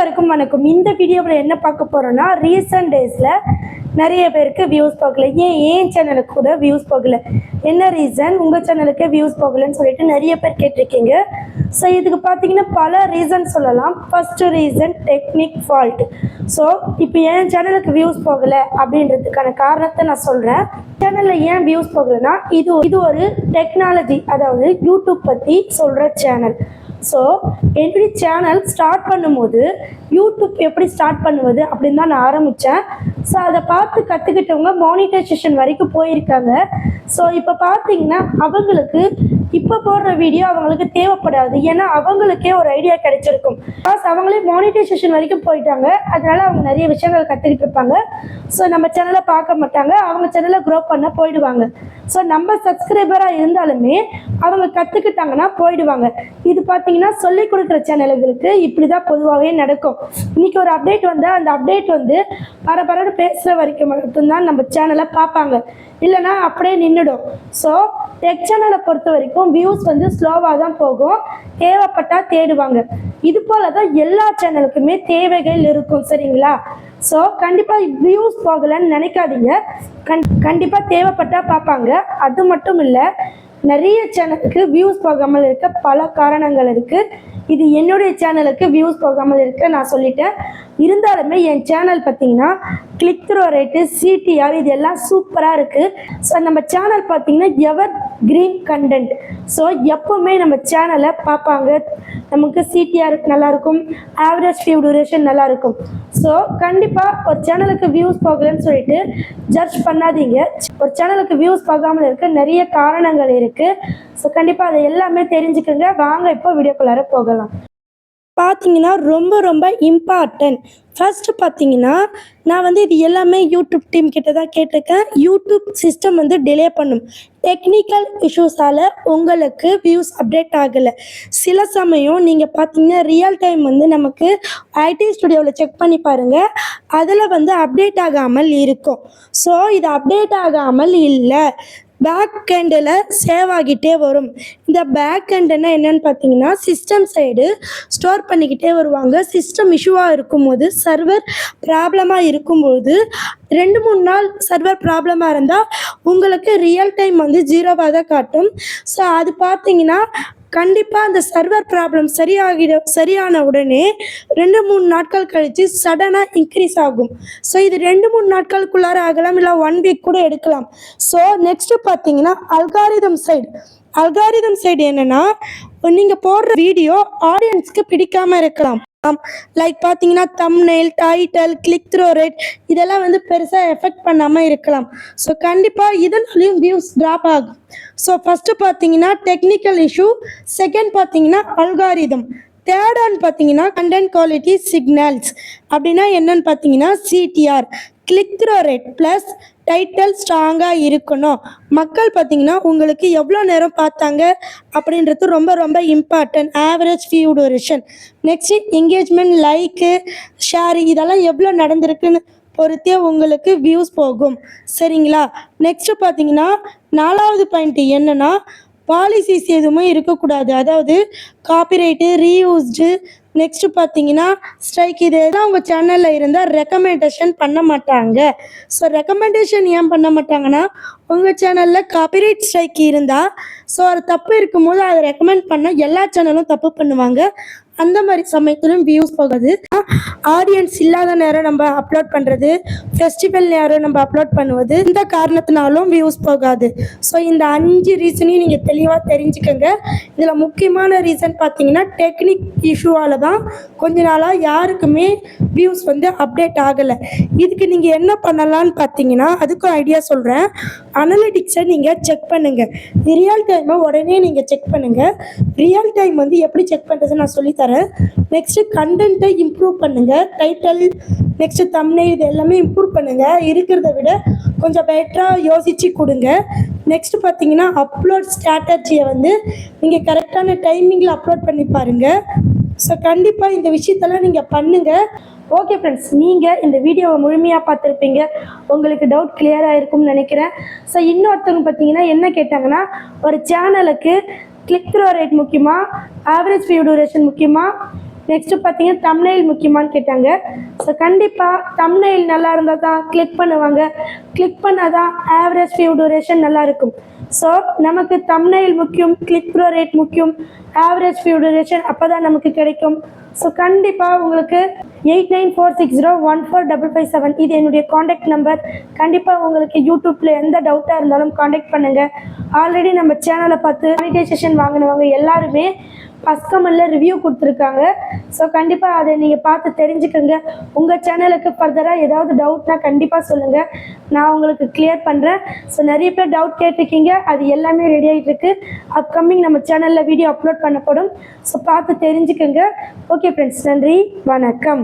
அனைவருக்கும் வணக்கம். இந்த வீடியோவில் என்ன பார்க்க போகிறோன்னா, ரீசெண்ட் டேஸில் நிறைய பேருக்கு வியூஸ் போகல. ஏன் சேனலுக்கு கூட வியூஸ் போகல, என்ன ரீசன் உங்கள் சேனலுக்கு வியூஸ் போகலன்னு சொல்லிட்டு நிறைய பேர் கேட்டிருக்கீங்க. ஸோ இதுக்கு பார்த்தீங்கன்னா பல ரீசன் சொல்லலாம். First reason technique fault. So இப்போ என் சேனலுக்கு வியூஸ் போகலை அப்படின்றதுக்கான காரணத்தை நான் சொல்கிறேன். சேனலில் ஏன் வியூஸ் போகலைன்னா, இது ஒரு டெக்னாலஜி, அதாவது யூடியூப் பற்றி சொல்கிற சேனல். ஸோ என்னுடைய சேனல் ஸ்டார்ட் பண்ணும்போது யூடியூப் எப்படி ஸ்டார்ட் பண்ணுவது அப்படின்னு தான் நான் ஆரம்பித்தேன். ஸோ அதை பார்த்து கற்றுக்கிட்டவங்க மானிட்டைசேஷன் வரைக்கும் போயிருக்காங்க. ஸோ இப்போ பார்த்தீங்கன்னா அவங்களுக்கு இப்போ போடுற வீடியோ அவங்களுக்கு தேவைப்படாது, ஏன்னா அவங்களுக்கே ஒரு ஐடியா கிடைச்சிருக்கும். ப்ளஸ் அவங்களே மானிட்டைசேஷன் வரைக்கும் போயிட்டாங்க, அதனால அவங்க நிறைய விஷயங்கள் கற்றுக்கிட்டு இருப்பாங்க. ஸோ நம்ம சேனலை பார்க்க மாட்டாங்க, அவங்க சேனலை க்ரோ பண்ண போயிடுவாங்க. ஸோ நம்ம சப்ஸ்கிரைபராக இருந்தாலுமே அவங்க கற்றுக்கிட்டாங்கன்னா போயிடுவாங்க. இது பார்த்தீங்கன்னா சொல்லிக் கொடுக்குற சேனல்களுக்கு இப்படி தான் பொதுவாகவே நடக்கும். இன்றைக்கி ஒரு அப்டேட் வந்தால் அந்த அப்டேட் வந்து பரபரன்னு பேசுகிற வரைக்கும் மட்டும்தான் நம்ம சேனலை பார்ப்பாங்க, இல்லைனா அப்படியே நின்றுடும். ஸோ டெக் சேனலை பொறுத்த வரைக்கும் வியூஸ் வந்து ஸ்லோவாக தான் போகும், தேவைப்பட்டால் தேடுவாங்க. இது போல் தான் எல்லா சேனலுக்குமே தேவைகள் இருக்கும், சரிங்களா? ஸோ கண்டிப்பாக வியூஸ் போகலைன்னு நினைக்காதீங்க, கண்டிப்பாக தேவைப்பட்டால் பார்ப்பாங்க. அது மட்டும் இல்லை, நிறைய சேனலுக்கு வியூஸ் போகாமல் இருக்க பல காரணங்கள் இருக்குது. இது என்னுடைய சேனலுக்கு வியூஸ் போகாமல் இருக்க நான் சொல்லிட்டேன். இருந்தாலுமே என் சேனல் பார்த்தீங்கன்னா கிளிக் த்ரூ ரேட்டு, சிடிஆர் இது எல்லாம் சூப்பராக இருக்குது. ஸோ நம்ம சேனல் பார்த்தீங்கன்னா எவர் கிரீன் கண்டென்ட். ஸோ எப்போவுமே நம்ம சேனலை பார்ப்பாங்க, நமக்கு சிடிஆர் நல்லாயிருக்கும், ஆவரேஜ் வியூ டியூரேஷன் நல்லாயிருக்கும். ஸோ கண்டிப்பாக ஒரு சேனலுக்கு வியூஸ் போகலன்னு சொல்லிட்டு ஜட்ஜ் பண்ணாதீங்க. ஒரு சேனலுக்கு வியூஸ் போகாமல் இருக்க நிறைய காரணங்கள் இருக்குது. ஸோ கண்டிப்பாக அதை எல்லாமே தெரிஞ்சுக்கோங்க. வாங்க இப்போ வீடியோக்குள்ளார போகலாம். பார்த்தீங்கன்னா ரொம்ப இம்பார்ட்டன்ட். ஃபர்ஸ்ட் பார்த்தீங்கன்னா நான் வந்து இது எல்லாமே யூடியூப் டீம் கிட்ட தான் கேட்டிருக்கேன். யூடியூப் சிஸ்டம் வந்து டிலே பண்ணும், டெக்னிக்கல் இஷ்யூஸால் உங்களுக்கு வியூஸ் அப்டேட் ஆகலை. சில சமயம் நீங்கள் பார்த்தீங்கன்னா ரியல் டைம் வந்து நமக்கு ஐடி ஸ்டுடியோவில் செக் பண்ணி பாருங்கள், அதில் வந்து அப்டேட் ஆகாமல் இருக்கும். ஸோ இது அப்டேட் ஆகாமல் இல்லை, பேக் எண்டில் சேவ் ஆகிட்டே வரும். இந்த பேக் எண்டுன்னா என்னென்னு பார்த்தீங்கன்னா சிஸ்டம் சைடு ஸ்டோர் பண்ணிக்கிட்டே வருவாங்க. சிஸ்டம் இஷ்யூவாக இருக்கும்போது, சர்வர் ப்ராப்ளமாக இருக்கும்போது 2-3 நாள் சர்வர் ப்ராப்ளமாக இருந்தால் உங்களுக்கு ரியல் டைம் வந்து 0வாக தான் காட்டும். ஸோ அது பார்த்தீங்கன்னா கண்டிப்பாக அந்த சர்வர் ப்ராப்ளம் சரியான உடனே 2-3 நாட்கள் கழித்து சடனாக இன்க்ரீஸ் ஆகும். ஸோ இது 2-3 நாட்களுக்குள்ளார ஆகலாம், இல்லை 1 வீக் கூட எடுக்கலாம். ஸோ நெக்ஸ்ட்டு பார்த்தீங்கன்னா அல்காரிதம் சைடு என்னென்னா, நீங்கள் போடுற வீடியோ ஆடியன்ஸ்க்கு பிடிக்காமல் இருக்கலாம். லைக் பார்த்தீங்கன்னா thumbnail, title, click through rate இதெல்லாம் வந்து பெருசாக எஃபெக்ட் பண்ணாமல் இருக்கலாம். ஸோ கண்டிப்பாக இதனாலையும் வியூஸ் ட்ராப் ஆகும். ஸோ ஃபஸ்ட்டு பார்த்தீங்கன்னா டெக்னிக்கல் இஷ்யூ, செகண்ட் பார்த்தீங்கன்னா அல்காரிதம், தேர்ட் ஒன் பார்த்தீங்கன்னா கண்டென்ட் குவாலிட்டி சிக்னல்ஸ். அப்படின்னா என்னன்னு பார்த்தீங்கன்னா CTR, click through rate plus title ஸ்ட்ராங்காக இருக்கணும். மக்கள் பார்த்தீங்கன்னா உங்களுக்கு எவ்வளோ நேரம் பார்த்தாங்க அப்படின்றது ரொம்ப important. Average view duration, next engagement, like, share இதெல்லாம் எவ்வளோ நடந்திருக்குன்னு பொறுத்தே உங்களுக்கு வியூஸ் போகும், சரிங்களா? நெக்ஸ்ட்டு பார்த்தீங்கன்னா 4வது பாயிண்ட் என்னென்னா பாலிசிஸ் எதுவுமே இருக்கக்கூடாது, அதாவது காப்பிரைட்டு, ரீயூஸ்டு, நெக்ஸ்ட்டு பார்த்தீங்கன்னா ஸ்ட்ரைக். இதெல்லாம் உங்கள் சேனலில் இருந்தால் ரெக்கமெண்டேஷன் பண்ண மாட்டாங்க. ஸோ ரெக்கமெண்டேஷன் ஏன் பண்ண மாட்டாங்கன்னா, உங்கள் சேனலில் காப்பிரைட் ஸ்ட்ரைக் இருந்தால், ஸோ அது தப்பு இருக்கும்போது அதை ரெக்கமெண்ட் பண்ணால் எல்லா சேனலும் தப்பு பண்ணுவாங்க. அந்த மாதிரி சமயத்திலும் வியூஸ் போகாது. ஆடியன்ஸ் இல்லாத நேரம் நம்ம அப்லோட் பண்ணுறது, ஃபெஸ்டிவல் நேரம் நம்ம அப்லோட் பண்ணுவது, இந்த காரணத்தினாலும் வியூஸ் போகாது. ஸோ இந்த 5 ரீசனையும் நீங்கள் தெளிவாக தெரிஞ்சுக்கோங்க. இதில் முக்கியமான ரீசன் பார்த்தீங்கன்னா டெக்னிக் இஷ்யூவால் தான் கொஞ்ச நாளாக யாருக்குமே வியூஸ் வந்து அப்டேட் ஆகலை. இதுக்கு நீங்கள் என்ன பண்ணலான்னு பார்த்தீங்கன்னா, அதுக்கும் ஐடியா சொல்கிறேன். அனலிட்டிக்ஸை நீங்கள் செக் பண்ணுங்கள். ரியல் டைமை உடனே நீங்கள் செக் பண்ணுங்கள். ரியல் டைம் வந்து எப்படி செக் பண்ணுறது நான் சொல்லித்தரேன். நெக்ஸ்ட்டு கண்டென்ட்டை இம்ப்ரூவ் பண்ணுங்கள். டைட்டில், நெக்ஸ்ட்டு தம்ப்நெயில் இது எல்லாமே இம்ப்ரூவ் பண்ணுங்கள். இருக்கிறத விட கொஞ்சம் பெட்டராக யோசித்து கொடுங்க. நெக்ஸ்ட்டு பார்த்தீங்கன்னா அப்லோட் ஸ்ட்ராட்டஜியை வந்து நீங்கள் கரெக்டான டைமிங்கில் அப்லோட் பண்ணி பாருங்கள். ஸோ கண்டிப்பாக இந்த விஷயத்தெல்லாம் நீங்கள் பண்ணுங்கள். ஓகே ஃப்ரெண்ட்ஸ், நீங்கள் இந்த வீடியோவை முழுமையாக பார்த்துருப்பீங்க, உங்களுக்கு டவுட் கிளியராக இருக்கும்னு நினைக்கிறேன். ஸோ இன்னொருத்தவங்க பார்த்தீங்கன்னா என்ன கேட்டாங்கன்னா, ஒரு சேனலுக்கு கிளிக் த்ரூ ரேட் முக்கியமா, ஆவரேஜ் வியூ டியூரேஷன் முக்கியமா, நெக்ஸ்ட்டு பார்த்தீங்கன்னா தம்ப்நெயில் முக்கியமானு கேட்டாங்க. ஸோ கண்டிப்பாக தம்ப்நெயில் நல்லா இருந்தால் தான் கிளிக் பண்ணுவாங்க. கிளிக் பண்ணால் தான் ஆவரேஜ் வியூ டியூரேஷன் நல்லா இருக்கும். ஸோ நமக்கு தம்ப்நெயில் முக்கியம், கிளிக் த்ரூ ரேட் முக்கியம், ஆவரேஜ் வியூ டியூரேஷன் அப்போ தான் நமக்கு கிடைக்கும். ஸோ கண்டிப்பாக உங்களுக்கு 8946014557 இது என்னுடைய காண்டாக்ட் நம்பர். கண்டிப்பாக உங்களுக்கு யூடியூப்பில் எந்த டவுட்டாக இருந்தாலும் காண்டாக்ட் பண்ணுங்கள். ஆல்ரெடி நம்ம சேனலை பார்த்து மானிட்டைசேஷன் வாங்கினவங்க எல்லாருமே ஃபஸ்ட் கமெண்ட்டில் ரிவ்யூ கொடுத்துருக்காங்க. ஸோ கண்டிப்பாக அதை நீங்கள் பார்த்து தெரிஞ்சுக்கோங்க. உங்கள் சேனலுக்கு ஃபர்தராக ஏதாவது டவுட்னா கண்டிப்பாக சொல்லுங்கள், நான் உங்களுக்கு கிளியர் பண்ணுறேன். ஸோ நிறைய பேர் டவுட் கேட்டிருக்கீங்க, அது எல்லாமே ரெடி ஆகிட்டு இருக்கு. அப்கமிங் நம்ம சேனலில் வீடியோ அப்லோட் பண்ணப்படும். ஸோ பார்த்து தெரிஞ்சுக்கோங்க. ஓகே ஃப்ரெண்ட்ஸ், நன்றி, வணக்கம்.